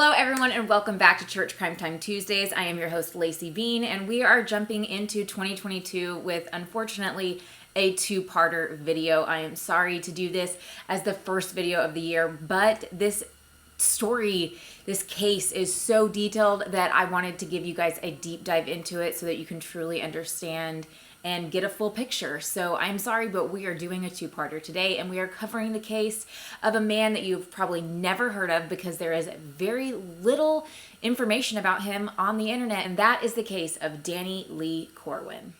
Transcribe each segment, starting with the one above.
Hello everyone and welcome back to Church Crime Time Tuesdays. I am your host Lacey Bean and we are jumping into 2022 with unfortunately a two-parter video. I am sorry to do this as the first video of the year, but this story, this case is so detailed that I wanted to give you guys a deep dive into it so that you can truly understand and get a full picture. So I'm sorry, but we are doing a two-parter today and we are covering the case of a man that you've probably never heard of because there is very little information about him on the internet, and that is the case of Danny Lee Corwin.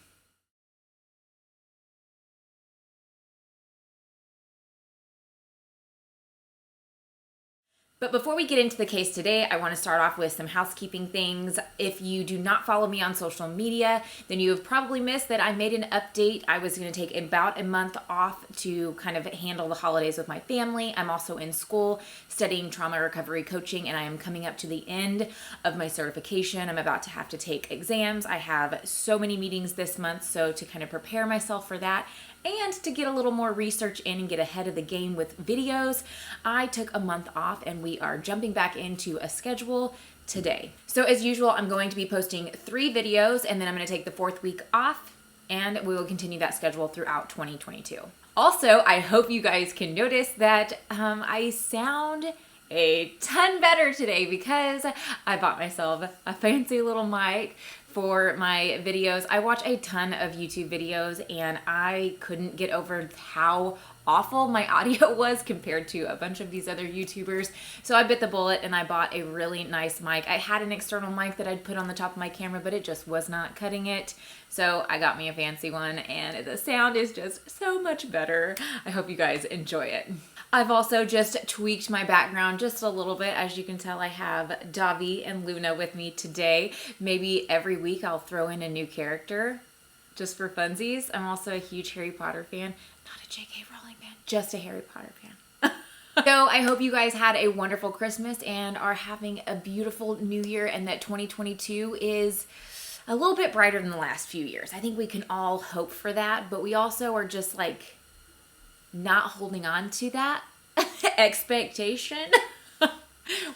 But before we get into the case today, I want to start off with some housekeeping things. If you do not follow me on social media, then you have probably missed that I made an update. I was going to take about a month off to kind of handle the holidays with my family. I'm also in school studying trauma recovery coaching, and I am coming up to the end of my certification. I'm about to have to take exams. I have so many meetings this month, so to kind of prepare myself for that, and to get a little more research in and get ahead of the game with videos, I took a month off and we are jumping back into a schedule today. So as usual, I'm going to be posting 3 videos and then I'm going to take the 4th week off and we will continue that schedule throughout 2022. Also, I hope you guys can notice that I sound a ton better today because I bought myself a fancy little mic for my videos. I watch a ton of YouTube videos and I couldn't get over how awful my audio was compared to a bunch of these other YouTubers. So I bit the bullet and I bought a really nice mic. I had an external mic that I'd put on the top of my camera, but it just was not cutting it. So I got me a fancy one and the sound is just so much better. I hope you guys enjoy it. I've also just tweaked my background just a little bit. As you can tell, I have Davi and Luna with me today. Maybe every week I'll throw in a new character just for funsies. I'm also a huge Harry Potter fan. Not a J.K. Rowling fan, just a Harry Potter fan. So I hope you guys had a wonderful Christmas and are having a beautiful new year, and that 2022 is a little bit brighter than the last few years. I think we can all hope for that, but we also are just like not holding on to that expectation.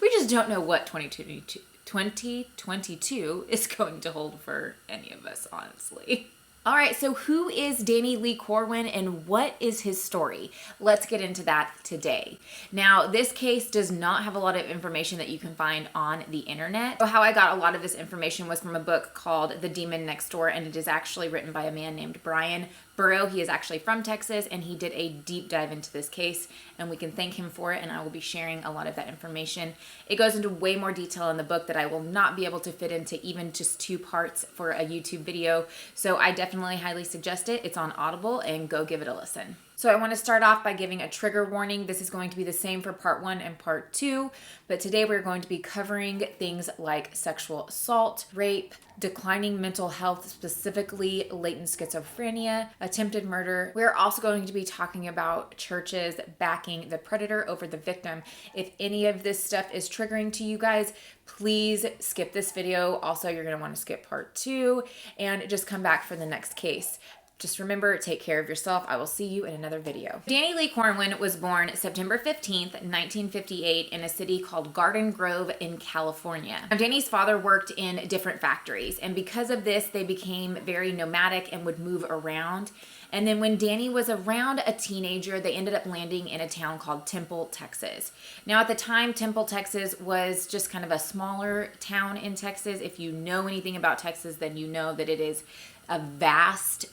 We just don't know what 2022 is going to hold for any of us, honestly. All right, so who is Danny Lee Corwin and what is his story? Let's get into that today. Now, this case does not have a lot of information that you can find on the internet. So how I got a lot of this information was from a book called The Demon Next Door, and it is actually written by a man named Bryan. Burrough. He is actually from Texas and he did a deep dive into this case and we can thank him for it, and I will be sharing a lot of that information. It goes into way more detail in the book that I will not be able to fit into even just 2 parts for a YouTube video. So I definitely highly suggest it. It's on Audible and go give it a listen. So I want to start off by giving a trigger warning. This is going to be the same for part 1 and part 2, but today we're going to be covering things like sexual assault, rape, declining mental health, specifically latent schizophrenia, attempted murder. We're also going to be talking about churches backing the predator over the victim. If any of this stuff is triggering to you guys, please skip this video. Also, you're going to want to skip part 2 and just come back for the next case. Just remember, take care of yourself. I will see you in another video. Danny Lee Corwin was born September 15th, 1958 in a city called Garden Grove in California. Now, Danny's father worked in different factories, and because of this, they became very nomadic and would move around. And then when Danny was around a teenager, they ended up landing in a town called Temple, Texas. Now at the time, Temple, Texas was just kind of a smaller town in Texas. If you know anything about Texas, then you know that it is a vast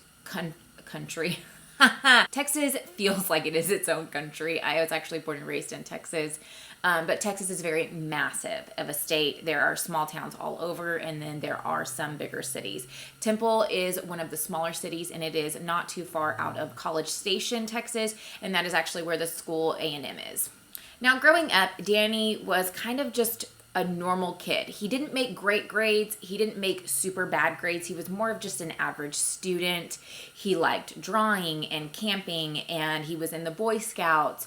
country. Texas feels like it is its own country. I was actually born and raised in Texas, but Texas is very massive of a state. There are small towns all over, and then there are some bigger cities. Temple is one of the smaller cities, and it is not too far out of College Station, Texas, and that is actually where the school A&M is. Now, growing up, Danny was kind of just a normal kid. He didn't make great grades. He didn't make super bad grades. He was more of just an average student. He liked drawing and camping, and he was in the Boy Scouts.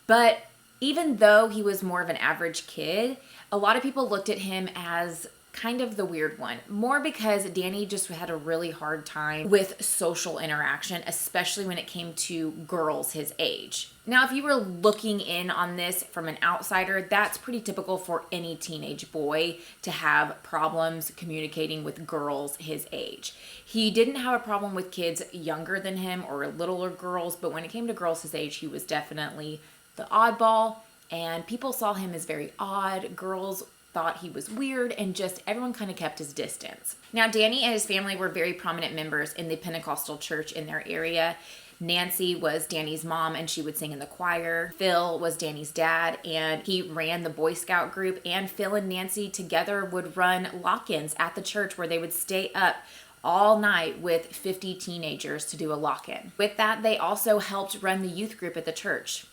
But even though he was more of an average kid, a lot of people looked at him as kind of the weird one, more because Danny just had a really hard time with social interaction, especially when it came to girls his age. Now, if you were looking in on this from an outsider, that's pretty typical for any teenage boy to have problems communicating with girls his age. He didn't have a problem with kids younger than him or littler girls, but when it came to girls his age, he was definitely the oddball, and people saw him as very odd. Girls thought he was weird, and just everyone kind of kept his distance. Now, Danny and his family were very prominent members in the Pentecostal church in their area. Nancy was Danny's mom, and she would sing in the choir. Phil was Danny's dad, and he ran the Boy Scout group, and Phil and Nancy together would run lock-ins at the church where they would stay up all night with 50 teenagers to do a lock-in. With that, they also helped run the youth group at the church.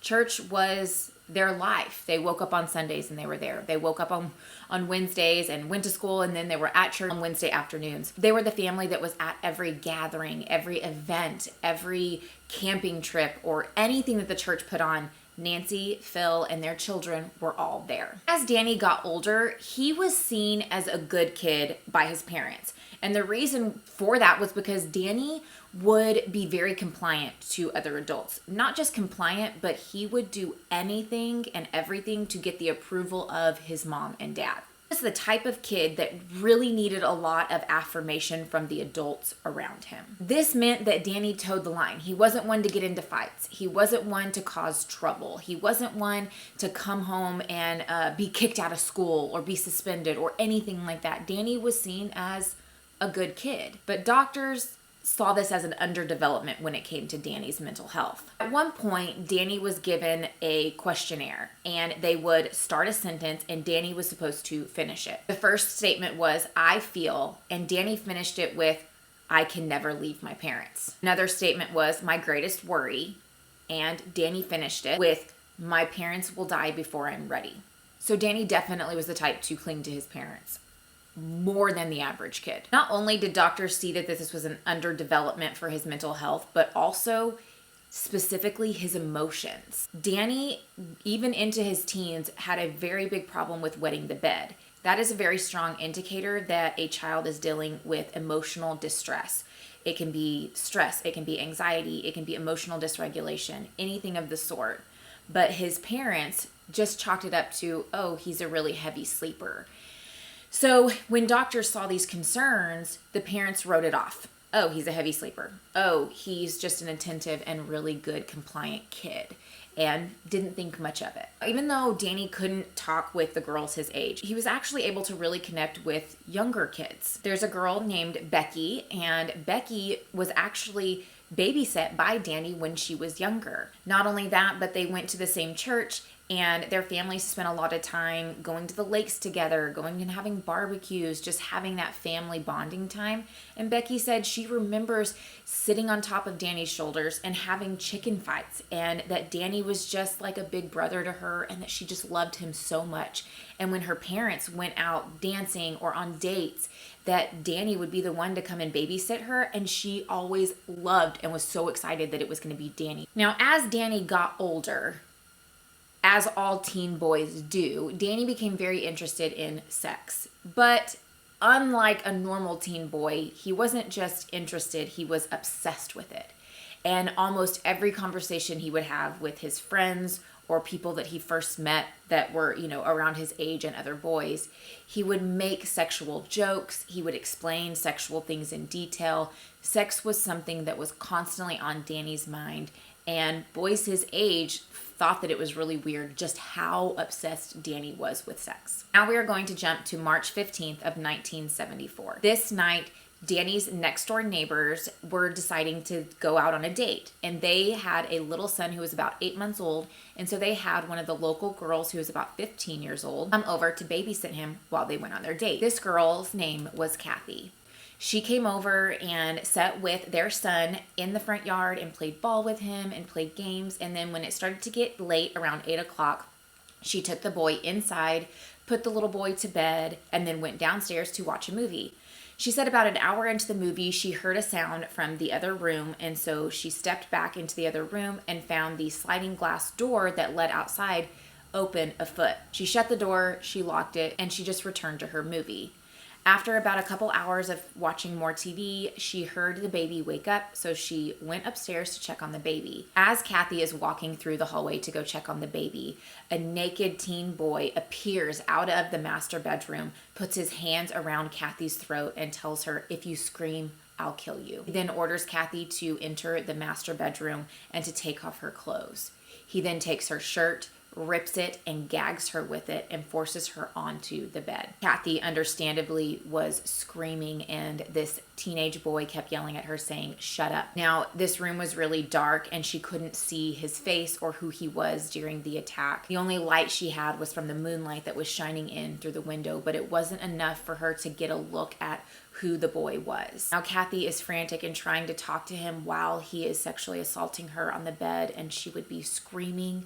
Church was their life. They woke up on Sundays and they were there. They woke up on Wednesdays and went to school, and then they were at church on Wednesday afternoons. They were the family that was at every gathering, every event, every camping trip, or anything that the church put on. Nancy, Phil, and their children were all there. As Danny got older, he was seen as a good kid by his parents. And the reason for that was because Danny would be very compliant to other adults. Not just compliant, but he would do anything and everything to get the approval of his mom and dad. He was the type of kid that really needed a lot of affirmation from the adults around him. This meant that Danny towed the line. He wasn't one to get into fights. He wasn't one to cause trouble. He wasn't one to come home and be kicked out of school or be suspended or anything like that. Danny was seen as a good kid, but doctors saw this as an underdevelopment when it came to Danny's mental health. At one point, Danny was given a questionnaire, and they would start a sentence, and Danny was supposed to finish it. The first statement was, "I feel," and Danny finished it with, "I can never leave my parents." Another statement was, "My greatest worry," and Danny finished it with, "My parents will die before I'm ready." So Danny definitely was the type to cling to his parents more than the average kid. Not only did doctors see that this was an underdevelopment for his mental health, but also specifically his emotions. Danny, even into his teens, had a very big problem with wetting the bed. That is a very strong indicator that a child is dealing with emotional distress. It can be stress, it can be anxiety, it can be emotional dysregulation, anything of the sort. But his parents just chalked it up to, oh, he's a really heavy sleeper. So when doctors saw these concerns, the parents wrote it off. Oh, he's a heavy sleeper. Oh, he's just an attentive and really good compliant kid, and didn't think much of it. Even though Danny couldn't talk with the girls his age, he was actually able to really connect with younger kids. There's a girl named Becky, and Becky was actually babysat by Danny when she was younger. Not only that, but they went to the same church, and their families spent a lot of time going to the lakes together, going and having barbecues, just having that family bonding time. And Becky said she remembers sitting on top of Danny's shoulders and having chicken fights, and that Danny was just like a big brother to her, and that she just loved him so much. And when her parents went out dancing or on dates, that Danny would be the one to come and babysit her, and she always loved and was so excited that it was going to be Danny. Now, as Danny got older, as all teen boys do, Danny became very interested in sex. But unlike a normal teen boy, he wasn't just interested, he was obsessed with it. And almost every conversation he would have with his friends or people that he first met that were, around his age and other boys, he would make sexual jokes. He would explain sexual things in detail. Sex was something that was constantly on Danny's mind, and boys his age thought that it was really weird just how obsessed Danny was with sex. Now we are going to jump to March 15th of 1974. This night, Danny's next door neighbors were deciding to go out on a date, and they had a little son who was about 8 months old, and so they had one of the local girls who was about 15 years old come over to babysit him while they went on their date. This girl's name was Kathy. She came over and sat with their son in the front yard and played ball with him and played games. And then when it started to get late, around 8 o'clock, she took the boy inside, put the little boy to bed, and then went downstairs to watch a movie. She said about an hour into the movie, she heard a sound from the other room, and so she stepped back into the other room and found the sliding glass door that led outside open afoot. She shut the door, she locked it, and she just returned to her movie. After about a couple hours of watching more TV, she heard the baby wake up, so she went upstairs to check on the baby. As Kathy is walking through the hallway to go check on the baby, a naked teen boy appears out of the master bedroom, puts his hands around Kathy's throat, and tells her, "If you scream, I'll kill you." He then orders Kathy to enter the master bedroom and to take off her clothes. He then takes her shirt, rips it, and gags her with it and forces her onto the bed. Kathy understandably was screaming, and this teenage boy kept yelling at her saying, "Shut up." Now, this room was really dark and she couldn't see his face or who he was during the attack. The only light she had was from the moonlight that was shining in through the window, but it wasn't enough for her to get a look at who the boy was. Now, Kathy is frantic and trying to talk to him while he is sexually assaulting her on the bed, and she would be screaming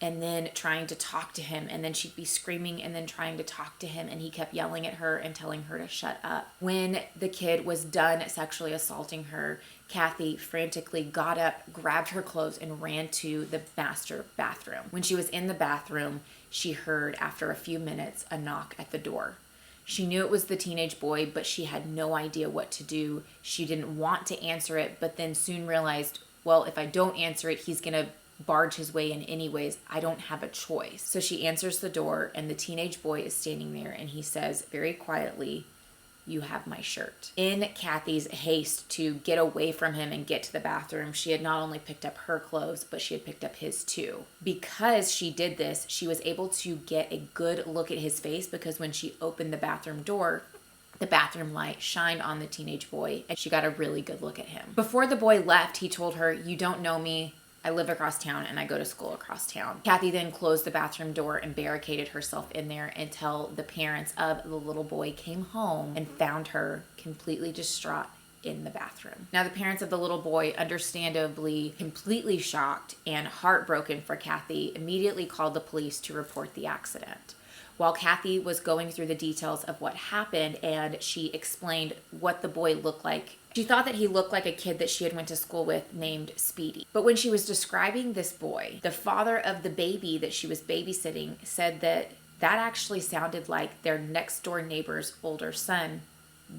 and then trying to talk to him, and then she'd be screaming and then trying to talk to him, and he kept yelling at her and telling her to shut up. When the kid was done sexually assaulting her, Kathy frantically got up, grabbed her clothes, and ran to the master bathroom. When she was in the bathroom, she heard, after a few minutes, a knock at the door. She knew it was the teenage boy, but she had no idea what to do. She didn't want to answer it, but then soon realized, well, if I don't answer it, he's going to barge his way in anyways. I don't have a choice. So she answers the door, and the teenage boy is standing there, and he says very quietly, "You have my shirt." In Kathy's haste to get away from him and get to the bathroom, she had not only picked up her clothes, but she had picked up his too. Because she did this, she was able to get a good look at his face, because when she opened the bathroom door, the bathroom light shined on the teenage boy, and she got a really good look at him. Before the boy left, he told her, "You don't know me. I live across town and I go to school across town." Kathy then closed the bathroom door and barricaded herself in there until the parents of the little boy came home and found her completely distraught in the bathroom. Now, the parents of the little boy, understandably completely shocked and heartbroken for Kathy, immediately called the police to report the accident. While Kathy was going through the details of what happened and she explained what the boy looked like, she thought that he looked like a kid that she had went to school with named Speedy. But when she was describing this boy, the father of the baby that she was babysitting said that that actually sounded like their next door neighbor's older son,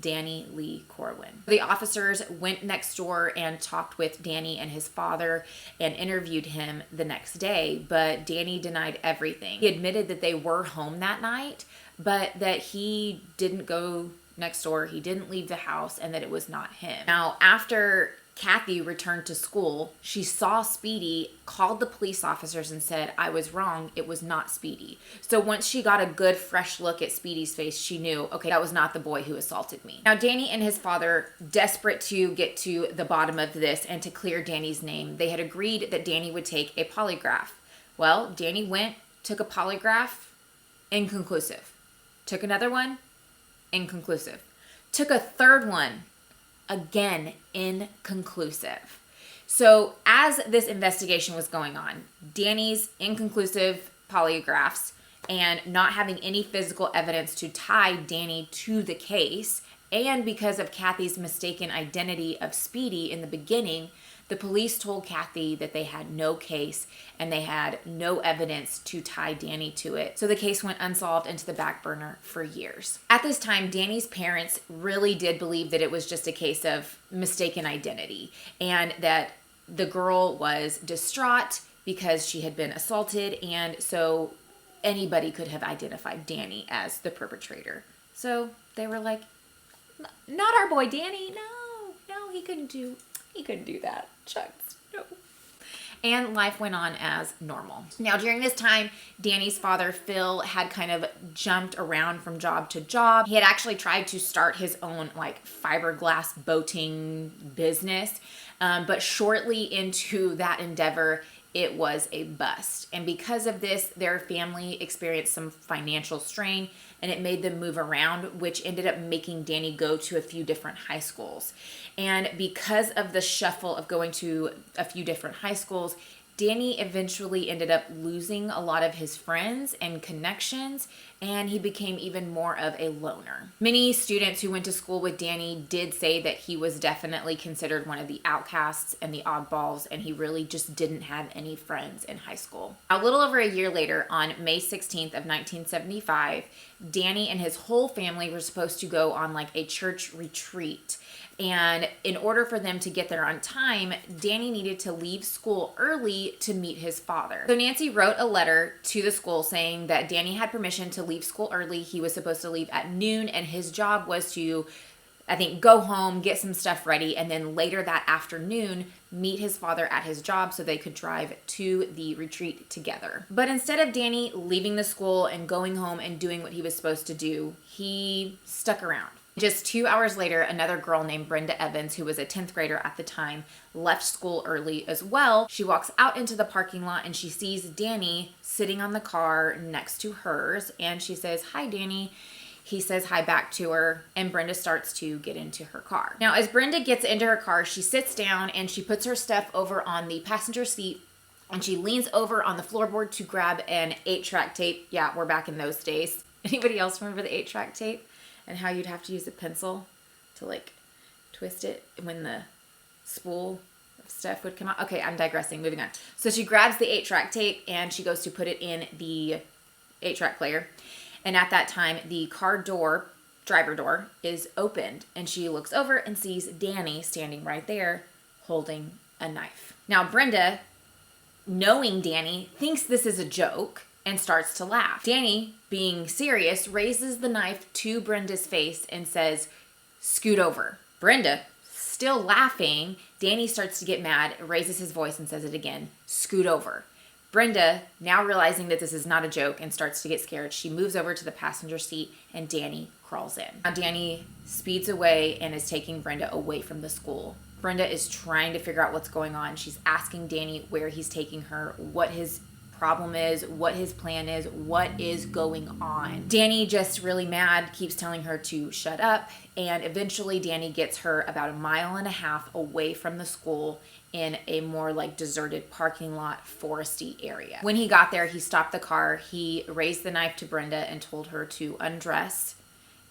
Danny Lee Corwin. The officers went next door and talked with Danny and his father and interviewed him the next day, but Danny denied everything. He admitted that they were home that night, but that he didn't go next door, he didn't leave the house, and that it was not him. Now, after Kathy returned to school, she saw Speedy, called the police officers and said, "I was wrong, it was not Speedy." So once she got a good fresh look at Speedy's face, she knew, okay, that was not the boy who assaulted me. Now, Danny and his father, desperate to get to the bottom of this and to clear Danny's name, they had agreed that Danny would take a polygraph. Well, Danny went, took a polygraph, inconclusive. Took another one, inconclusive. Took a third one, again, inconclusive. So as this investigation was going on, Danny's inconclusive polygraphs and not having any physical evidence to tie Danny to the case, and because of Kathy's mistaken identity of Speedy in the beginning, the police told Kathy that they had no case and they had no evidence to tie Danny to it. So the case went unsolved into the back burner for years. At this time, Danny's parents really did believe that it was just a case of mistaken identity and that the girl was distraught because she had been assaulted, and so anybody could have identified Danny as the perpetrator. So they were like, "Not our boy Danny. No, he couldn't do that. Shucks, no." And life went on as normal. Now, during this time, Danny's father, Phil, had kind of jumped around from job to job. He had actually tried to start his own fiberglass boating business, but shortly into that endeavor, it was a bust. And because of this, their family experienced some financial strain, and it made them move around, which ended up making Danny go to a few different high schools. And because of the shuffle of going to a few different high schools, Danny eventually ended up losing a lot of his friends and connections, and he became even more of a loner. Many students who went to school with Danny did say that he was definitely considered one of the outcasts and the oddballs, and he really just didn't have any friends in high school. A little over a year later, on May 16th of 1975, Danny and his whole family were supposed to go on like a church retreat. And in order for them to get there on time, Danny needed to leave school early to meet his father. So Nancy wrote a letter to the school saying that Danny had permission to leave school early. He was supposed to leave at noon, and his job was to, I think, go home, get some stuff ready, and then later that afternoon, meet his father at his job so they could drive to the retreat together. But instead of Danny leaving the school and going home and doing what he was supposed to do, he stuck around. Just 2 hours later, another girl named Brenda Evans, who was a 10th grader at the time, left school early as well. She walks out into the parking lot and she sees Danny sitting on the car next to hers, and she says, "Hi, Danny." He says hi back to her, and Brenda starts to get into her car. Now, as Brenda gets into her car, she sits down and she puts her stuff over on the passenger seat, and she leans over on the floorboard to grab an 8-track tape. Yeah, we're back in those days. Anybody else remember the 8-track tape? And how you'd have to use a pencil to like twist it when the spool of stuff would come out. Okay, I'm digressing, moving on. So she grabs the 8-track tape and she goes to put it in the 8-track player. And at that time, the car door, driver door, is opened. And she looks over and sees Danny standing right there holding a knife. Now Brenda, knowing Danny, thinks this is a joke and starts to laugh. Danny, being serious, raises the knife to Brenda's face and says, "Scoot over." Brenda, still laughing, Danny starts to get mad, raises his voice and says it again, "Scoot over." Brenda, now realizing that this is not a joke and starts to get scared, she moves over to the passenger seat and Danny crawls in. Now Danny speeds away and is taking Brenda away from the school. Brenda is trying to figure out what's going on. She's asking Danny where he's taking her, what his problem is, what his plan is, what is going on. Danny, just really mad, keeps telling her to shut up, and eventually Danny gets her about 1.5 miles away from the school in a more like deserted parking lot, foresty area. When he got there, he stopped the car, he raised the knife to Brenda and told her to undress,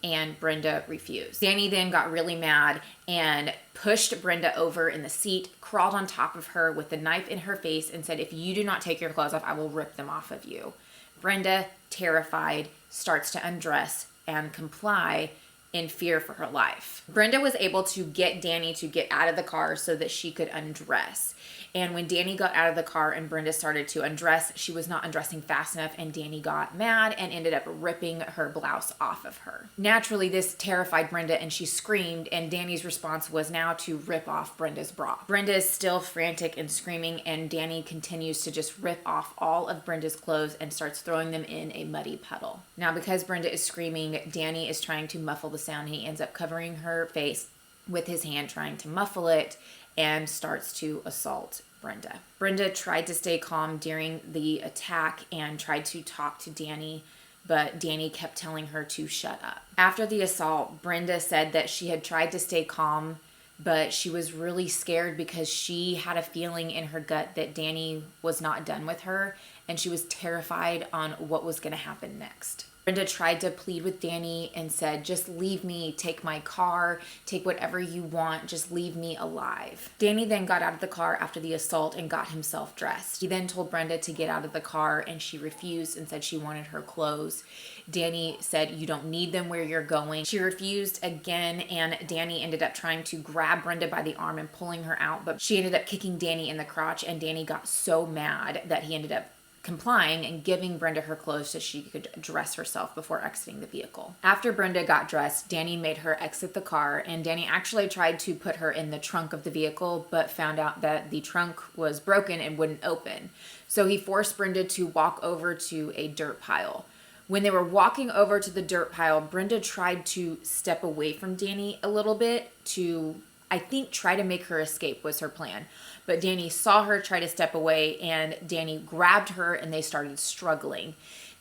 and Brenda refused. Danny then got really mad and pushed Brenda over in the seat, crawled on top of her with the knife in her face and said, "If you do not take your clothes off, I will rip them off of you." Brenda, terrified, starts to undress and comply in fear for her life. Brenda was able to get Danny to get out of the car so that she could undress. And when Danny got out of the car and Brenda started to undress, she was not undressing fast enough, and Danny got mad and ended up ripping her blouse off of her. Naturally, this terrified Brenda and she screamed, and Danny's response was now to rip off Brenda's bra. Brenda is still frantic and screaming, and Danny continues to just rip off all of Brenda's clothes and starts throwing them in a muddy puddle. Now, because Brenda is screaming, Danny is trying to muffle the sound. He ends up covering her face with his hand, trying to muffle it, and starts to assault Brenda. Brenda tried to stay calm during the attack and tried to talk to Danny, but Danny kept telling her to shut up. After the assault, Brenda said that she had tried to stay calm, but she was really scared because she had a feeling in her gut that Danny was not done with her, and she was terrified on what was going to happen next. Brenda tried to plead with Danny and said, "Just leave me, take my car, take whatever you want, just leave me alive." Danny then got out of the car after the assault and got himself dressed. He then told Brenda to get out of the car, and she refused and said she wanted her clothes. Danny said, "You don't need them where you're going." She refused again, and Danny ended up trying to grab Brenda by the arm and pulling her out, but she ended up kicking Danny in the crotch, and Danny got so mad that he ended up complying and giving Brenda her clothes so she could dress herself before exiting the vehicle. After Brenda got dressed, Danny made her exit the car, and Danny actually tried to put her in the trunk of the vehicle, but found out that the trunk was broken and wouldn't open. So he forced Brenda to walk over to a dirt pile. When they were walking over to the dirt pile, Brenda tried to step away from Danny a little bit to, I think, try to make her escape was her plan. But Danny saw her try to step away, and Danny grabbed her and they started struggling.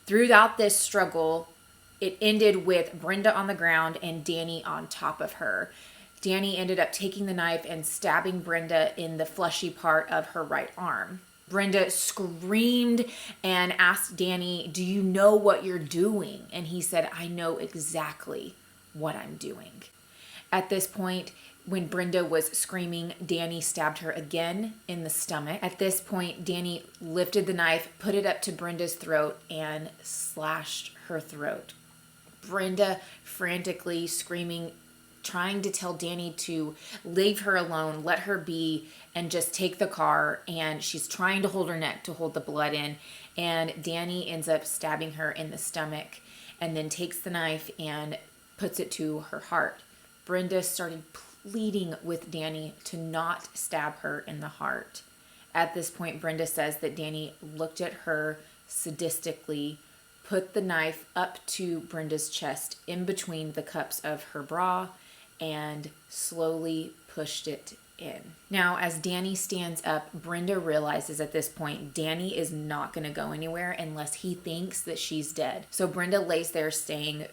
Throughout this struggle, it ended with Brenda on the ground and Danny on top of her. Danny ended up taking the knife and stabbing Brenda in the fleshy part of her right arm. Brenda screamed and asked Danny, "Do you know what you're doing?" And he said, "I know exactly what I'm doing." At this point, when Brenda was screaming, Danny stabbed her again in the stomach. At this point, Danny lifted the knife, put it up to Brenda's throat, and slashed her throat. Brenda frantically screaming, trying to tell Danny to leave her alone, let her be, and just take the car. And she's trying to hold her neck to hold the blood in. And Danny ends up stabbing her in the stomach and then takes the knife and puts it to her heart. Brenda started pleading with Danny to not stab her in the heart. At this point, Brenda says that Danny looked at her sadistically, put the knife up to Brenda's chest in between the cups of her bra, and slowly pushed it in. Now, as Danny stands up, Brenda realizes at this point Danny is not going to go anywhere unless he thinks that she's dead. So Brenda lays there staying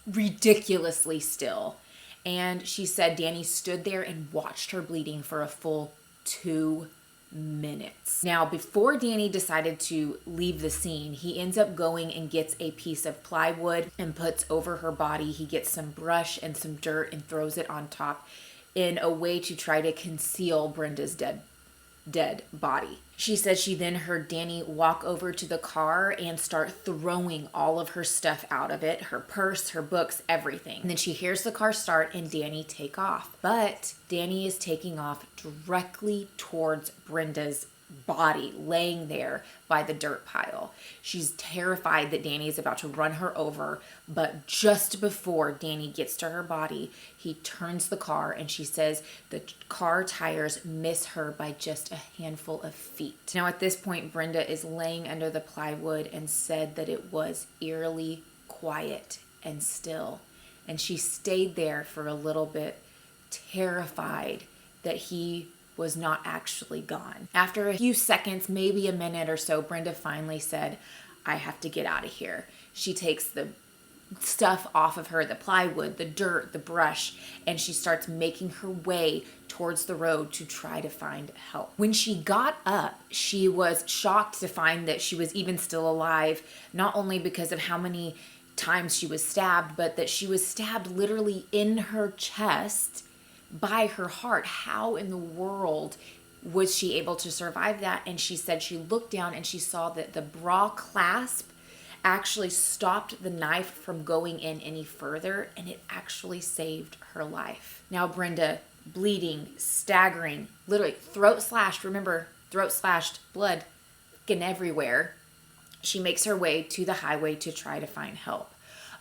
ridiculously still. And she said Danny stood there and watched her bleeding for a full 2 minutes. Now, before Danny decided to leave the scene, he ends up going and gets a piece of plywood and puts over her body. He gets some brush and some dirt and throws it on top in a way to try to conceal Brenda's dead body. She said she then heard Danny walk over to the car and start throwing all of her stuff out of it, her purse, her books, everything. And then she hears the car start and Danny take off. But Danny is taking off directly towards Brenda's body, laying there by the dirt pile. She's terrified that Danny is about to run her over, but just before Danny gets to her body, he turns the car, and she says the car tires miss her by just a handful of feet. Now at this point, Brenda is laying under the plywood and said that it was eerily quiet and still, and she stayed there for a little bit, terrified that he was not actually gone. After a few seconds, maybe a minute or so, Brenda finally said, "I have to get out of here." She takes the stuff off of her, the plywood, the dirt, the brush, and she starts making her way towards the road to try to find help. When she got up, she was shocked to find that she was even still alive, not only because of how many times she was stabbed, but that she was stabbed literally in her chest by her heart. How in the world was she able to survive that? And she said she looked down and she saw that the bra clasp actually stopped the knife from going in any further, and it actually saved her life. Now Brenda, bleeding, staggering, literally throat slashed, remember, throat slashed, blood fucking everywhere. She makes her way to the highway to try to find help.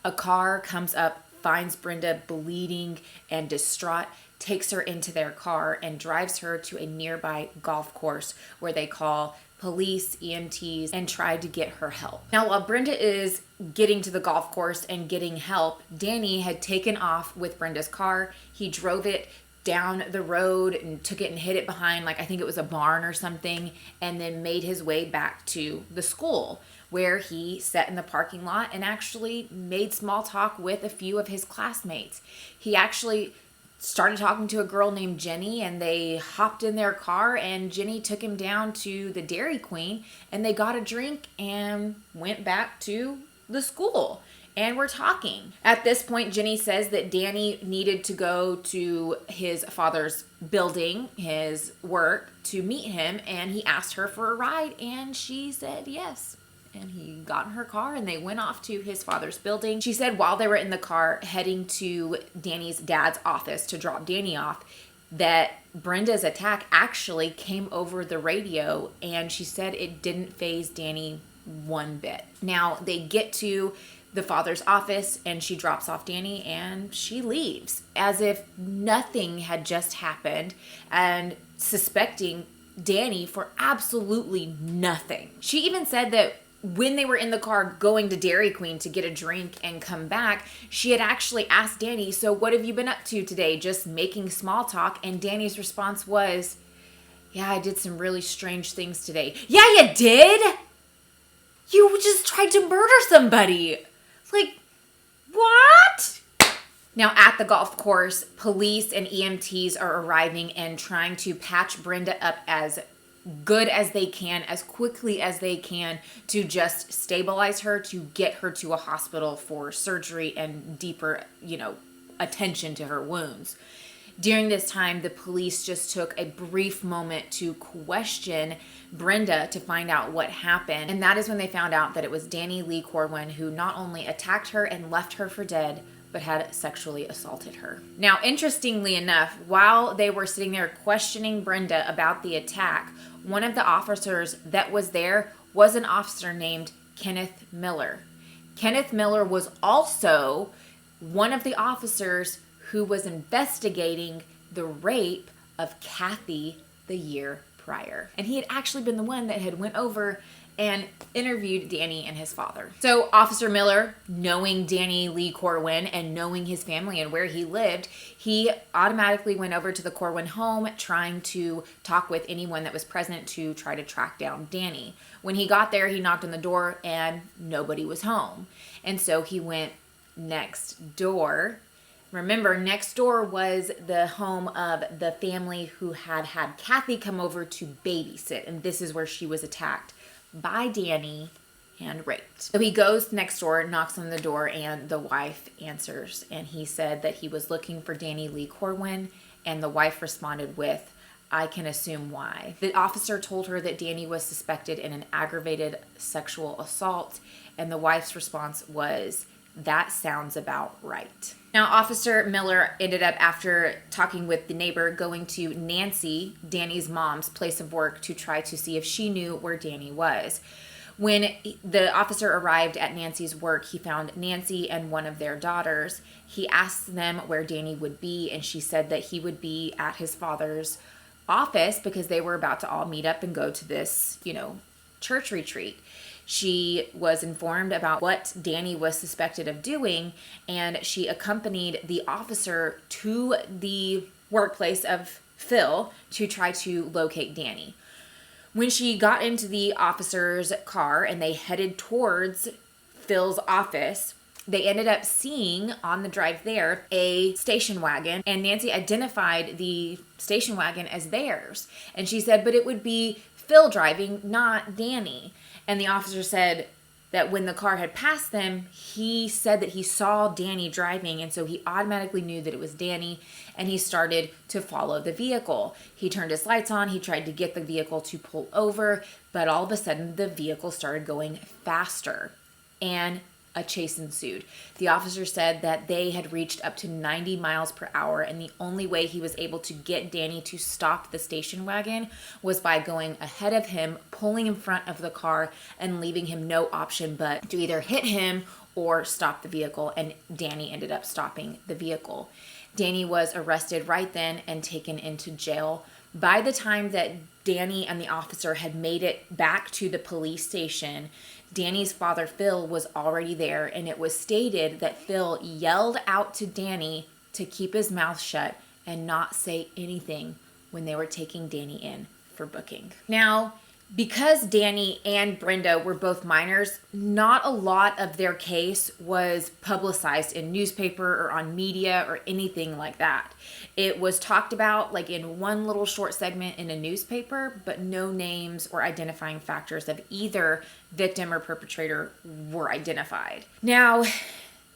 A car comes up, finds Brenda bleeding and distraught, takes her into their car and drives her to a nearby golf course where they call police, EMTs, and try to get her help. Now, while Brenda is getting to the golf course and getting help, Danny had taken off with Brenda's car. He drove it down the road and took it and hid it behind, I think it was a barn or something, and then made his way back to the school, where he sat in the parking lot and actually made small talk with a few of his classmates. He actually started talking to a girl named Jenny, and they hopped in their car, and Jenny took him down to the Dairy Queen, and they got a drink and went back to the school and were talking. At this point, Jenny says that Danny needed to go to his father's building, his work, to meet him, and he asked her for a ride, and she said yes. And he got in her car and they went off to his father's building. She said while they were in the car heading to Danny's dad's office to drop Danny off, that Brenda's attack actually came over the radio, and she said it didn't faze Danny one bit. Now they get to the father's office and she drops off Danny and she leaves as if nothing had just happened, and suspecting Danny for absolutely nothing. She even said that when they were in the car going to Dairy Queen to get a drink and come back, she had actually asked Danny, "So what have you been up to today? Just making small talk?" And Danny's response was, "Yeah, I did some really strange things today." "Yeah, you did? You just tried to murder somebody." What? Now at the golf course, police and EMTs are arriving and trying to patch Brenda up as good as they can, as quickly as they can, to just stabilize her, to get her to a hospital for surgery and deeper, attention to her wounds. During this time, the police just took a brief moment to question Brenda to find out what happened. And that is when they found out that it was Danny Lee Corwin who not only attacked her and left her for dead, but had sexually assaulted her. Now, interestingly enough, while they were sitting there questioning Brenda about the attack, one of the officers that was there was an officer named Kenneth Miller. Kenneth Miller was also one of the officers who was investigating the rape of Kathy the year prior. And he had actually been the one that had went over and interviewed Danny and his father. So Officer Miller, knowing Danny Lee Corwin and knowing his family and where he lived, he automatically went over to the Corwin home trying to talk with anyone that was present to try to track down Danny. When he got there, he knocked on the door and nobody was home. And so he went next door. Remember, next door was the home of the family who had Kathy come over to babysit, and this is where she was attacked by Danny and raped. So he goes next door, knocks on the door, and the wife answers, and he said that he was looking for Danny Lee Corwin, and the wife responded with, "I can assume why." The officer told her that Danny was suspected in an aggravated sexual assault, and the wife's response was, "That sounds about right." Now, Officer Miller ended up, after talking with the neighbor, going to Nancy, Danny's mom's place of work, to try to see if she knew where Danny was. When the officer arrived at Nancy's work, he found Nancy and one of their daughters. He asked them where Danny would be, and she said that he would be at his father's office because they were about to all meet up and go to this, church retreat. She was informed about what Danny was suspected of doing, and she accompanied the officer to the workplace of Phil to try to locate Danny. When she got into the officer's car and they headed towards Phil's office, they ended up seeing on the drive there a station wagon, and Nancy identified the station wagon as theirs. And she said, but it would be Phil driving, not Danny. And the officer said that when the car had passed them, he said that he saw Danny driving, and so he automatically knew that it was Danny, and he started to follow the vehicle. He turned his lights on, he tried to get the vehicle to pull over, but all of a sudden the vehicle started going faster, and a chase ensued. The officer said that they had reached up to 90 miles per hour, and the only way he was able to get Danny to stop the station wagon was by going ahead of him, pulling in front of the car, and leaving him no option but to either hit him or stop the vehicle, and Danny ended up stopping the vehicle. Danny was arrested right then and taken into jail. By the time that Danny and the officer had made it back to the police station, Danny's father, Phil, was already there, and it was stated that Phil yelled out to Danny to keep his mouth shut and not say anything when they were taking Danny in for booking. Now, because Danny and Brenda were both minors, not a lot of their case was publicized in newspaper or on media or anything like that. It was talked about like in one little short segment in a newspaper, but no names or identifying factors of either victim or perpetrator were identified. Now,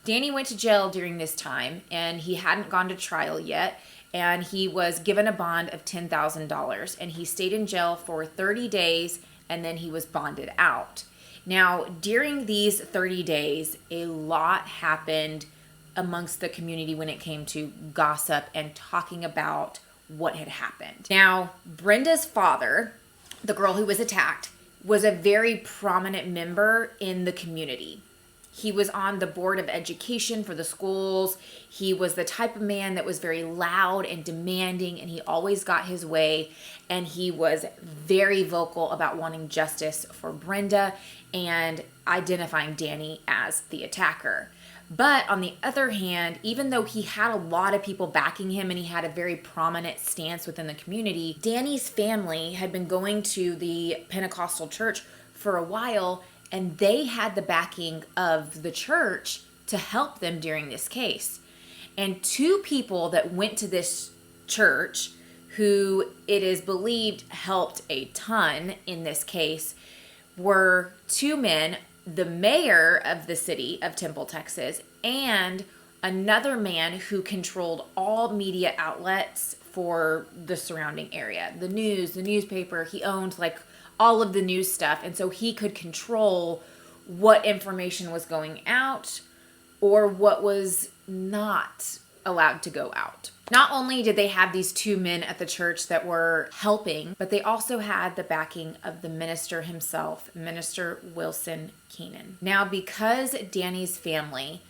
Danny went to jail during this time, and he hadn't gone to trial yet. And he was given a bond of $10,000, and he stayed in jail for 30 days, and then he was bonded out. Now, during these 30 days, a lot happened amongst the community when it came to gossip and talking about what had happened. Now, Brenda's father, the girl who was attacked, was a very prominent member in the community. He was on the board of education for the schools. He was the type of man that was very loud and demanding, and he always got his way. And he was very vocal about wanting justice for Brenda and identifying Danny as the attacker. But on the other hand, even though he had a lot of people backing him and he had a very prominent stance within the community, Danny's family had been going to the Pentecostal church for a while, and they had the backing of the church to help them during this case. And two people that went to this church who it is believed helped a ton in this case, were two men, the mayor of the city of Temple, Texas, and another man who controlled all media outlets for the surrounding area. The news, the newspaper, he owned like all of the news stuff. And so he could control what information was going out or what was not allowed to go out. Not only did they have these two men at the church that were helping, but they also had the backing of the minister himself, Minister Wilson Keenan. Now, because Danny's family,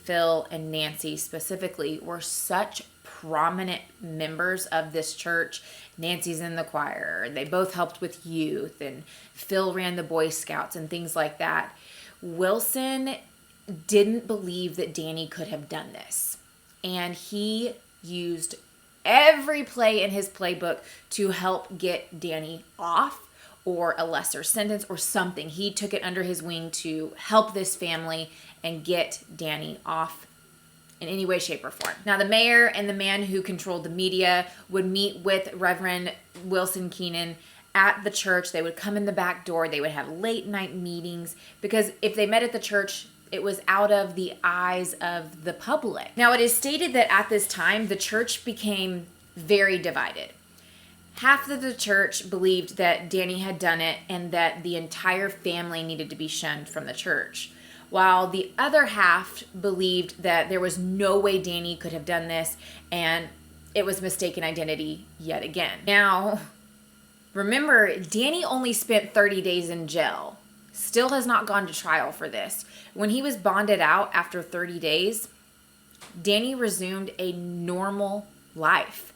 Phil and Nancy specifically, were such prominent members of this church. Nancy's in the choir. They both helped with youth, and Phil ran the Boy Scouts and things like that. Wilson didn't believe that Danny could have done this. And he used every play in his playbook to help get Danny off or a lesser sentence or something. He took it under his wing to help this family and get Danny off in any way, shape, or form. Now, the mayor and the man who controlled the media would meet with Reverend Wilson Keenan at the church. They would come in the back door. They would have late night meetings because if they met at the church, it was out of the eyes of the public. Now, it is stated that at this time, the church became very divided. Half of the church believed that Danny had done it and that the entire family needed to be shunned from the church, while the other half believed that there was no way Danny could have done this and it was mistaken identity yet again. Now, remember, Danny only spent 30 days in jail. Still has not gone to trial for this. When he was bonded out after 30 days, Danny resumed a normal life.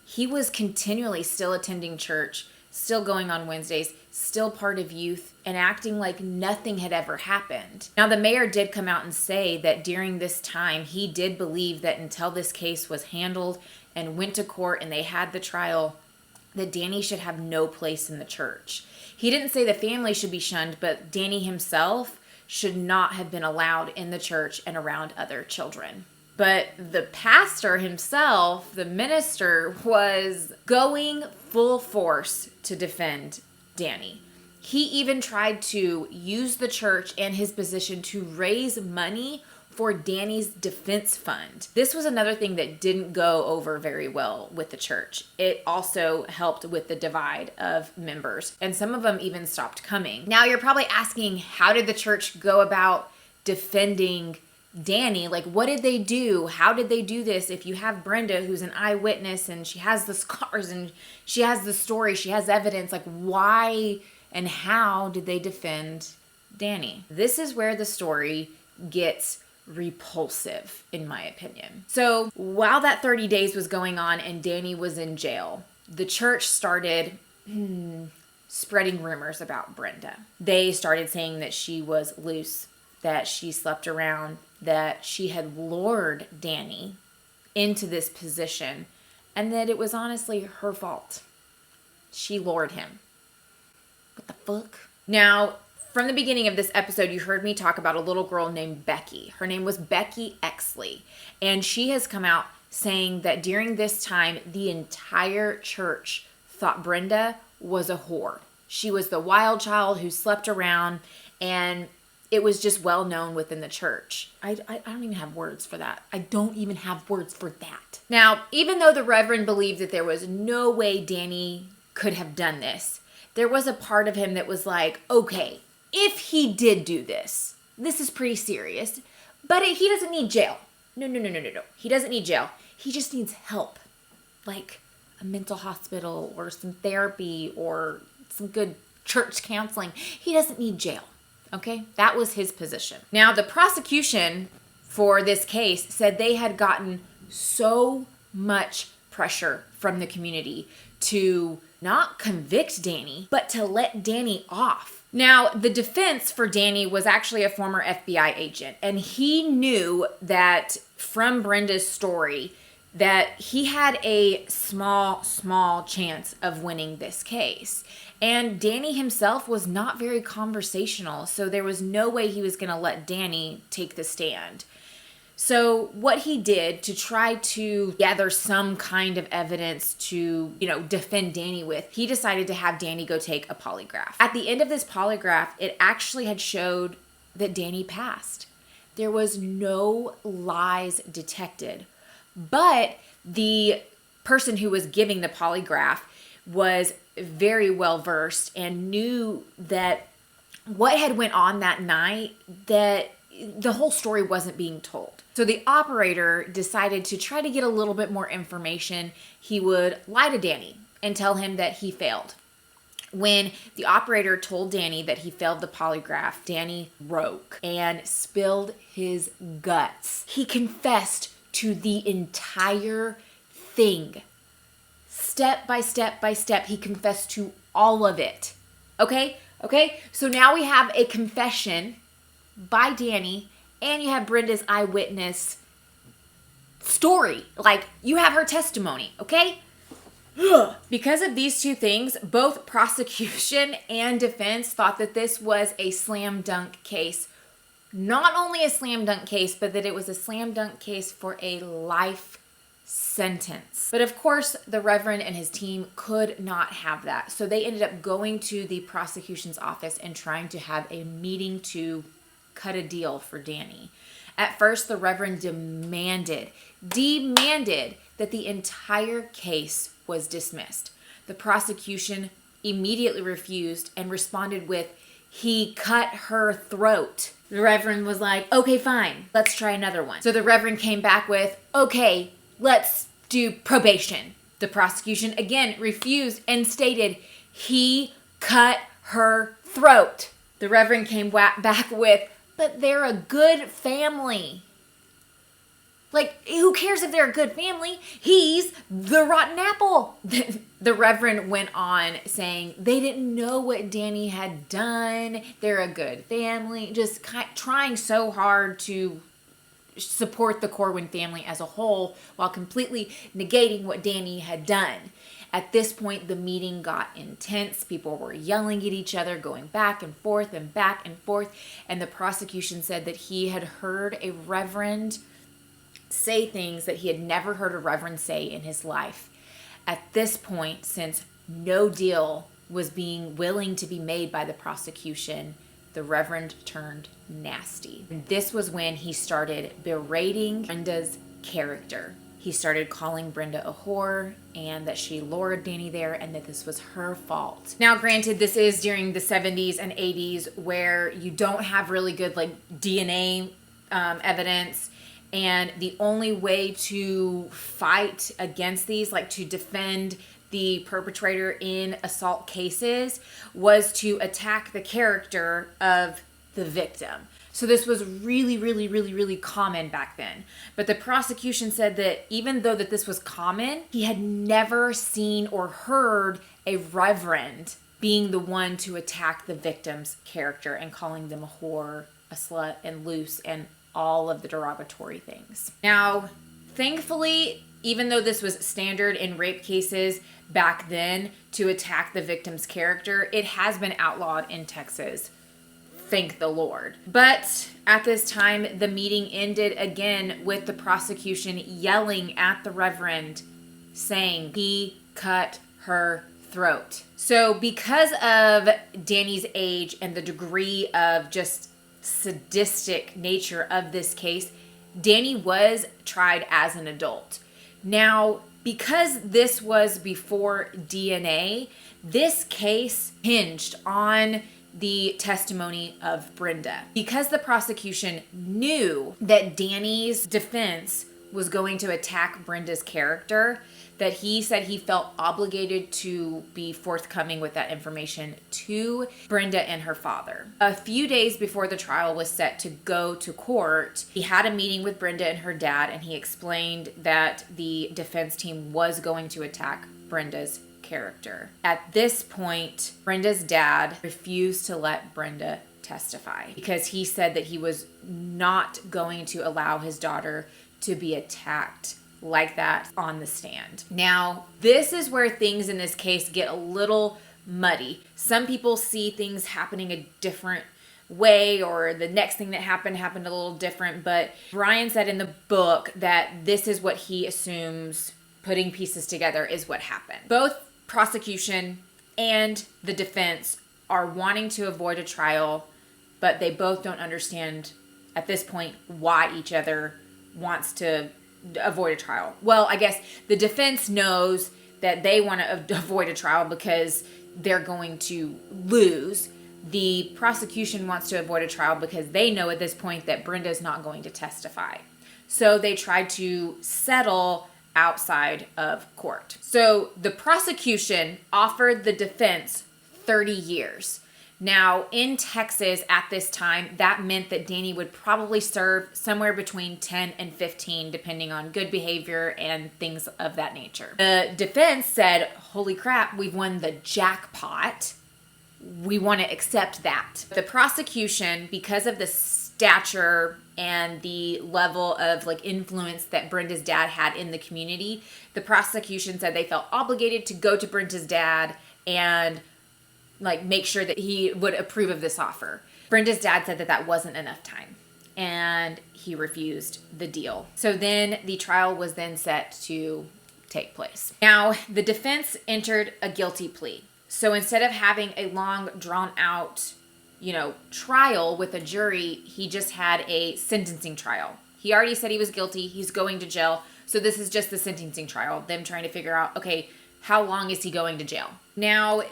He was continually still attending church, still going on Wednesdays, still part of youth, and acting like nothing had ever happened. Now, the mayor did come out and say that during this time, he did believe that until this case was handled and went to court and they had the trial, that Danny should have no place in the church. He didn't say the family should be shunned, but Danny himself should not have been allowed in the church and around other children. But the pastor himself, the minister, was going full force to defend Danny. He even tried to use the church and his position to raise money for Danny's defense fund. This was another thing that didn't go over very well with the church. It also helped with the divide of members, and some of them even stopped coming. Now, you're probably asking, how did the church go about defending Danny? Like, what did they do? How did they do this? If you have Brenda, who's an eyewitness, and she has the scars, and she has the story, she has evidence, like, why and how did they defend Danny? This is where the story gets repulsive, in my opinion. So while that 30 days was going on and Danny was in jail, the church started spreading rumors about Brenda. They started saying that she was loose, that she slept around, that she had lured Danny into this position, and that it was honestly her fault. She lured him. What the fuck? Now, from the beginning of this episode, you heard me talk about a little girl named Becky. Her name was Becky Exley. And she has come out saying that during this time, the entire church thought Brenda was a whore. She was the wild child who slept around, and it was just well known within the church. I don't even have words for that. I don't even have words for that. Now, even though the Reverend believed that there was no way Danny could have done this, there was a part of him that was like, okay, if he did do this, this is pretty serious, but he doesn't need jail. No. He doesn't need jail. He just needs help, like a mental hospital or some therapy or some good church counseling. He doesn't need jail, okay? That was his position. Now, the prosecution for this case said they had gotten so much pressure from the community to not convict Danny, but to let Danny off. Now, the defense for Danny was actually a former FBI agent, and he knew that from Brenda's story that he had a small chance of winning this case. And Danny himself was not very conversational, so there was no way he was going to let Danny take the stand. So what he did to try to gather some kind of evidence to, defend Danny with, he decided to have Danny go take a polygraph. At the end of this polygraph, it actually had showed that Danny passed. There was no lies detected. But the person who was giving the polygraph was very well versed and knew that what had went on that night, that the whole story wasn't being told. So the operator decided to try to get a little bit more information. He would lie to Danny and tell him that he failed. When the operator told Danny that he failed the polygraph, Danny broke and spilled his guts. He confessed to the entire thing. Step by step by step, he confessed to all of it. Okay? So now we have a confession by Danny, and you have Brenda's eyewitness story. Like, you have her testimony, okay? Because of these two things, both prosecution and defense thought that this was a slam dunk case. Not only a slam dunk case, but that it was a slam dunk case for a life sentence. But of course, the Reverend and his team could not have that. So they ended up going to the prosecution's office and trying to have a meeting to cut a deal for Danny. At first, the Reverend demanded that the entire case was dismissed. The prosecution immediately refused and responded with, "He cut her throat." The Reverend was like, "Okay, fine, let's try another one." So the Reverend came back with, "Okay, let's do probation." The prosecution again refused and stated, "He cut her throat." The Reverend came back with, "But they're a good family." Like, who cares if they're a good family? He's the rotten apple. The Reverend went on saying they didn't know what Danny had done. They're a good family. Just trying so hard to support the Corwin family as a whole while completely negating what Danny had done. At this point, the meeting got intense. People were yelling at each other, going back and forth and back and forth. And the prosecution said that he had heard a Reverend say things that he had never heard a Reverend say in his life. At this point, since no deal was being willing to be made by the prosecution, the Reverend turned nasty. And this was when he started berating Brenda's character. He started calling Brenda a whore and that she lured Danny there and that this was her fault. Now, granted, this is during the 70s and 80s where you don't have really good DNA evidence. And the only way to fight against these, to defend the perpetrator in assault cases, was to attack the character of the victim. So this was really, really, really, really common back then. But the prosecution said that even though that this was common, he had never seen or heard a Reverend being the one to attack the victim's character and calling them a whore, a slut, and loose, and all of the derogatory things. Now, thankfully, even though this was standard in rape cases back then to attack the victim's character, it has been outlawed in Texas. Thank the Lord. But at this time, the meeting ended again with the prosecution yelling at the Reverend, saying, "He cut her throat." So because of Danny's age and the degree of just sadistic nature of this case, Danny was tried as an adult. Now, because this was before DNA, this case hinged on the testimony of Brenda. Because the prosecution knew that Danny's defense was going to attack Brenda's character, that he said he felt obligated to be forthcoming with that information to Brenda and her father. A few days before the trial was set to go to court, he had a meeting with Brenda and her dad, and he explained that the defense team was going to attack Brenda's character. At this point, Brenda's dad refused to let Brenda testify because he said that he was not going to allow his daughter to be attacked like that on the stand. Now, this is where things in this case get a little muddy. Some people see things happening a different way, or the next thing that happened a little different. But Bryan said in the book that this is what he assumes, putting pieces together, is what happened. Both prosecution and the defense are wanting to avoid a trial, but they both don't understand at this point why each other wants to avoid a trial. Well, I guess the defense knows that they want to avoid a trial because they're going to lose. The prosecution wants to avoid a trial because they know at this point that Brenda's not going to testify. So they tried to settle outside of court. So the prosecution offered the defense 30 years. Now, in Texas at this time, that meant that Danny would probably serve somewhere between 10 and 15, depending on good behavior and things of that nature. The defense said, holy crap, we've won the jackpot. We want to accept that. The prosecution, because of the stature and the level of influence that Brenda's dad had in the community, the prosecution said they felt obligated to go to Brenda's dad and make sure that he would approve of this offer. Brenda's dad said that that wasn't enough time, and he refused the deal. So then the trial was then set to take place. Now, the defense entered a guilty plea. So instead of having a long, drawn-out, trial with a jury, he just had a sentencing trial. He already said he was guilty. He's going to jail. So this is just the sentencing trial, them trying to figure out, okay, how long is he going to jail? Now,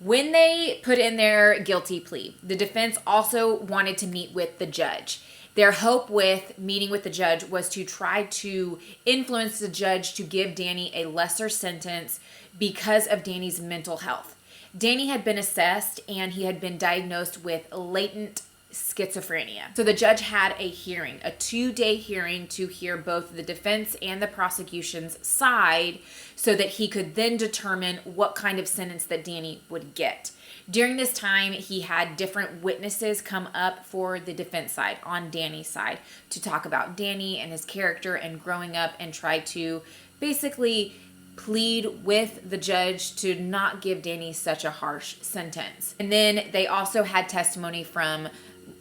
when they put in their guilty plea, the defense also wanted to meet with the judge. Their hope with meeting with the judge was to try to influence the judge to give Danny a lesser sentence because of Danny's mental health. Danny had been assessed and he had been diagnosed with latent schizophrenia. So the judge had a hearing, a 2-day hearing, to hear both the defense and the prosecution's side so that he could then determine what kind of sentence that Danny would get. During this time, he had different witnesses come up for the defense side, on Danny's side, to talk about Danny and his character and growing up, and try to basically plead with the judge to not give Danny such a harsh sentence. And then they also had testimony from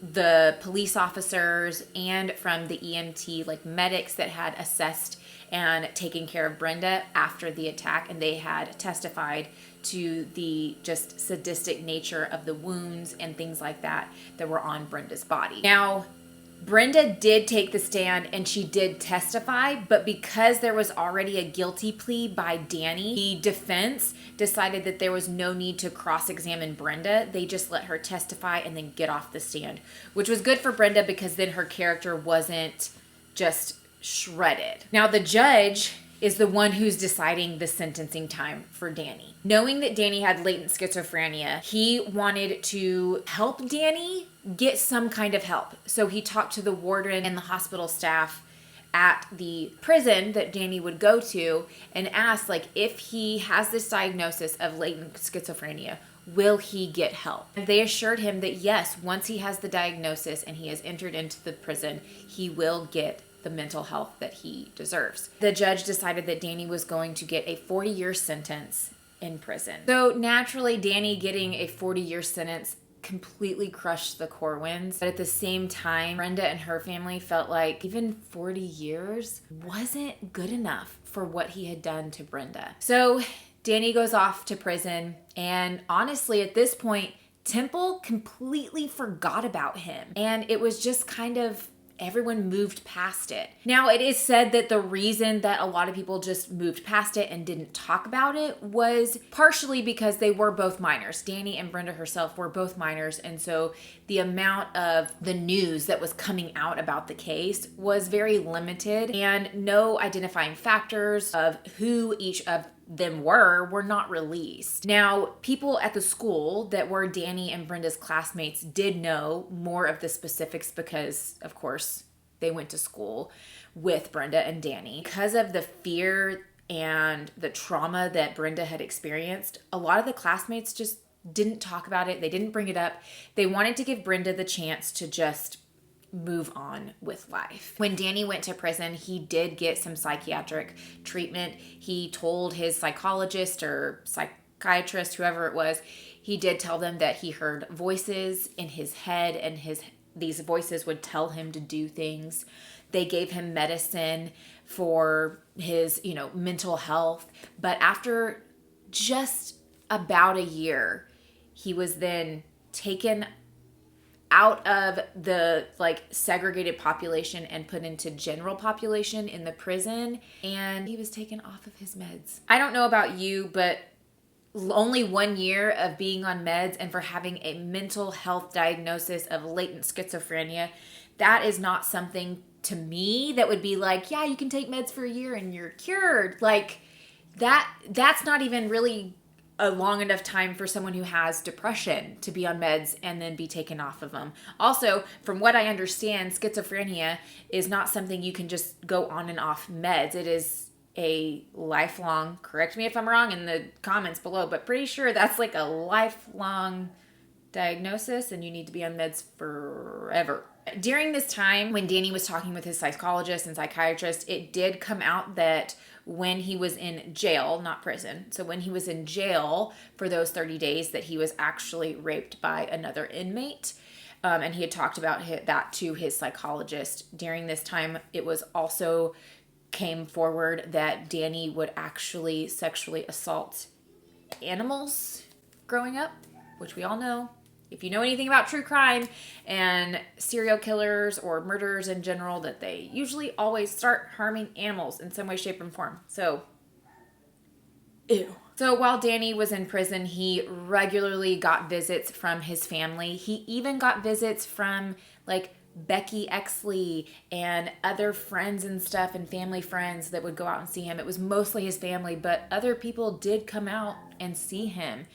the police officers and from the EMT, medics that had assessed and taken care of Brenda after the attack, and they had testified to the just sadistic nature of the wounds and things like that were on Brenda's body. Now, Brenda did take the stand and she did testify, but because there was already a guilty plea by Danny, the defense decided that there was no need to cross-examine Brenda. They just let her testify and then get off the stand, which was good for Brenda because then her character wasn't just shredded. Now, the judge is the one who's deciding the sentencing time for Danny. Knowing that Danny had latent schizophrenia, he wanted to help Danny get some kind of help. So he talked to the warden and the hospital staff at the prison that Danny would go to and asked, if he has this diagnosis of latent schizophrenia, will he get help? And they assured him that yes, once he has the diagnosis and he has entered into the prison, he will get the mental health that he deserves. The judge decided that Danny was going to get a 40-year sentence in prison. So naturally, Danny getting a 40-year sentence completely crushed the Corwins. But at the same time, Brenda and her family felt like even 40 years wasn't good enough for what he had done to Brenda. So Danny goes off to prison, and honestly, at this point, Temple completely forgot about him. And it was just kind of everyone moved past it. Now, it is said that the reason that a lot of people just moved past it and didn't talk about it was partially because they were both minors. Danny and Brenda herself were both minors, and so the amount of the news that was coming out about the case was very limited, and no identifying factors of who each of them were not released. Now, people at the school that were Danny and Brenda's classmates did know more of the specifics because, of course, they went to school with Brenda and Danny. Because of the fear and the trauma that Brenda had experienced, a lot of the classmates just didn't talk about it. They didn't bring it up. They wanted to give Brenda the chance to just move on with life. When Danny went to prison, he did get some psychiatric treatment. He told his psychologist or psychiatrist, whoever it was, He did tell them that he heard voices in his head, and these voices would tell him to do things. They gave him medicine for his, mental health. But after just about a year, he was then taken out of the segregated population and put into general population in the prison, and he was taken off of his meds. I don't know about you, but only 1 year of being on meds and for having a mental health diagnosis of latent schizophrenia, that is not something to me that would be like, yeah, you can take meds for a year and you're cured. That's not even really a long enough time for someone who has depression to be on meds and then be taken off of them. Also, from what I understand, schizophrenia is not something you can just go on and off meds. It is a lifelong, correct me if I'm wrong in the comments below, but pretty sure that's like a lifelong diagnosis and you need to be on meds forever. During this time when Danny was talking with his psychologist and psychiatrist, it did come out that when he was in jail, not prison, so when he was in jail for those 30 days, that he was actually raped by another inmate. And he had talked about that to his psychologist. During this time, it was also came forward that Danny would actually sexually assault animals growing up, which we all know. If you know anything about true crime and serial killers or murderers in general, that they usually always start harming animals in some way, shape, and form. So, ew. So while Danny was in prison, he regularly got visits from his family. He even got visits from Becky Exley and other friends and stuff, and family friends that would go out and see him. It was mostly his family, but other people did come out and see him.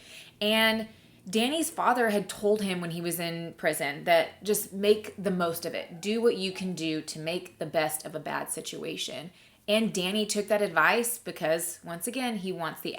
And Danny's father had told him when he was in prison that just make the most of it. Do what you can do to make the best of a bad situation. And Danny took that advice because, once again, he wants the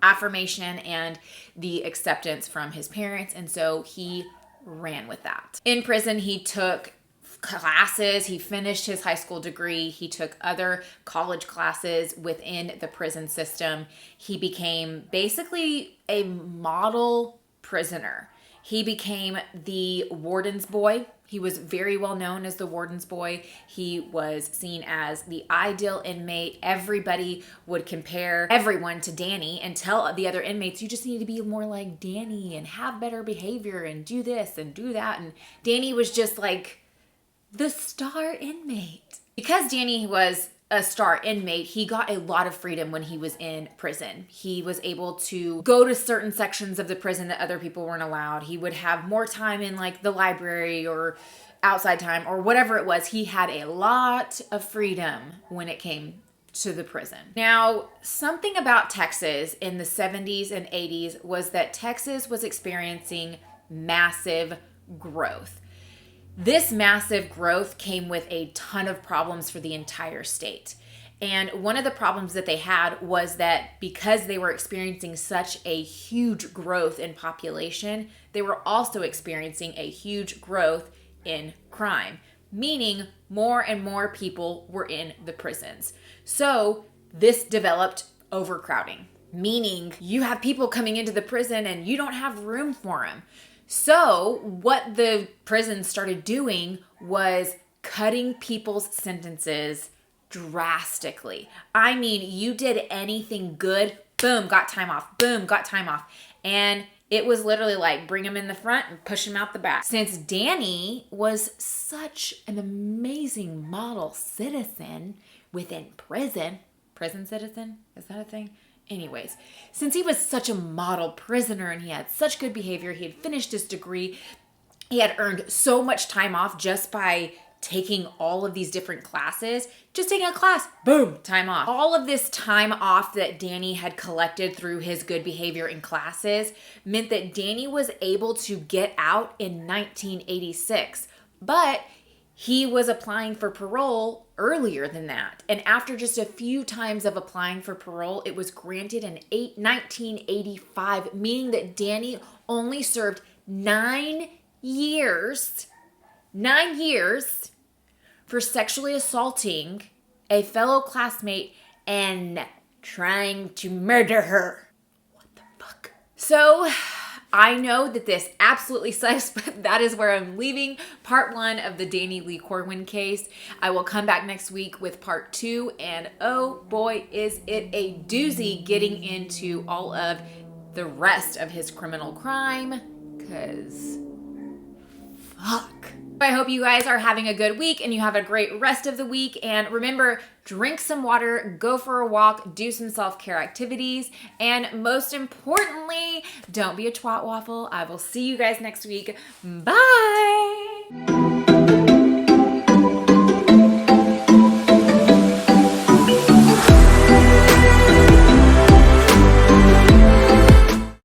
affirmation and the acceptance from his parents. And so he ran with that. In prison, he took classes. He finished his high school degree. He took other college classes within the prison system. He became basically a model prisoner. He became the warden's boy. He was very well known as the warden's boy. He was seen as the ideal inmate. Everybody would compare everyone to Danny and tell the other inmates, you just need to be more like Danny and have better behavior and do this and do that. And Danny was just like the star inmate. Because Danny was a star inmate, he got a lot of freedom when he was in prison. He was able to go to certain sections of the prison that other people weren't allowed. He would have more time in the library or outside time or whatever it was. He had a lot of freedom when it came to the prison. Now, something about Texas in the 70s and 80s was that Texas was experiencing massive growth. This massive growth came with a ton of problems for the entire state. And one of the problems that they had was that because they were experiencing such a huge growth in population, they were also experiencing a huge growth in crime, meaning more and more people were in the prisons. So this developed overcrowding, meaning you have people coming into the prison and you don't have room for them. So what the prison started doing was cutting people's sentences drastically. I mean, you did anything good, boom, got time off, boom, got time off. And it was literally bring them in the front and push them out the back. Since Danny was such an amazing model citizen within prison citizen, is that a thing? Anyways, since he was such a model prisoner and he had such good behavior, he had finished his degree, he had earned so much time off just by taking all of these different classes, just taking a class, boom, time off. All of this time off that Danny had collected through his good behavior in classes meant that Danny was able to get out in 1986, but he was applying for parole earlier than that. And after just a few times of applying for parole, it was granted in 1985, meaning that Danny only served 9 years for sexually assaulting a fellow classmate and trying to murder her. What the fuck? So I know that this absolutely sucks, but that is where I'm leaving part 1 of the Danny Lee Corwin case. I will come back next week with part 2, and oh boy, is it a doozy getting into all of the rest of his criminal crime, because fuck. I hope you guys are having a good week and you have a great rest of the week. And remember, drink some water, go for a walk, do some self-care activities, and most importantly, don't be a twat waffle. I will see you guys next week. Bye.